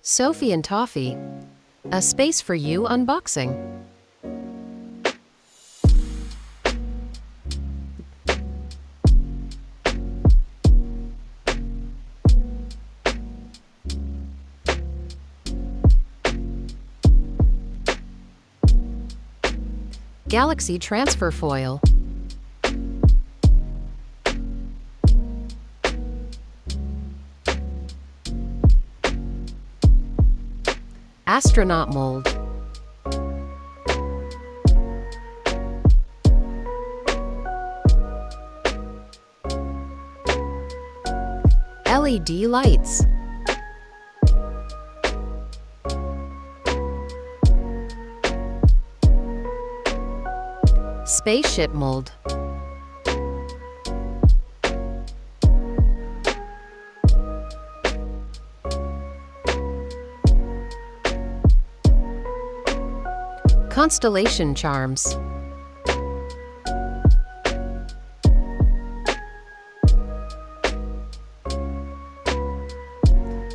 Sophie and Toffee, a space for you unboxing. Galaxy transfer foil. Astronaut mold. LED lights. Spaceship mold. Constellation charms.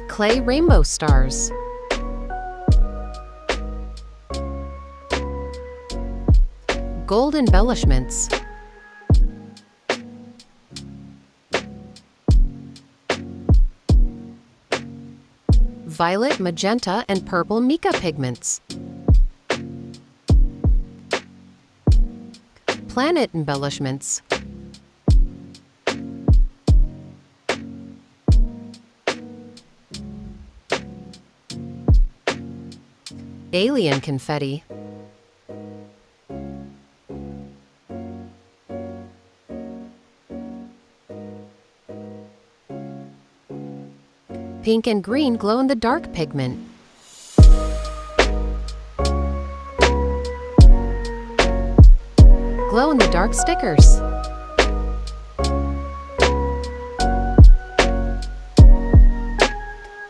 Clay rainbow stars. Gold embellishments. Violet, magenta, and purple mica pigments. Planet embellishments. Alien confetti. Pink and green glow-in-the-dark pigment. Glow-in-the-dark stickers.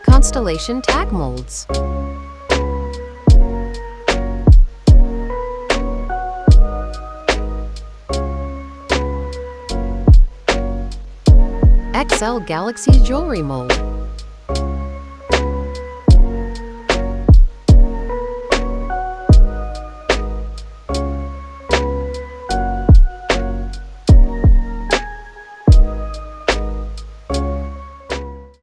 Constellation tag molds. XL Galaxy jewelry mold.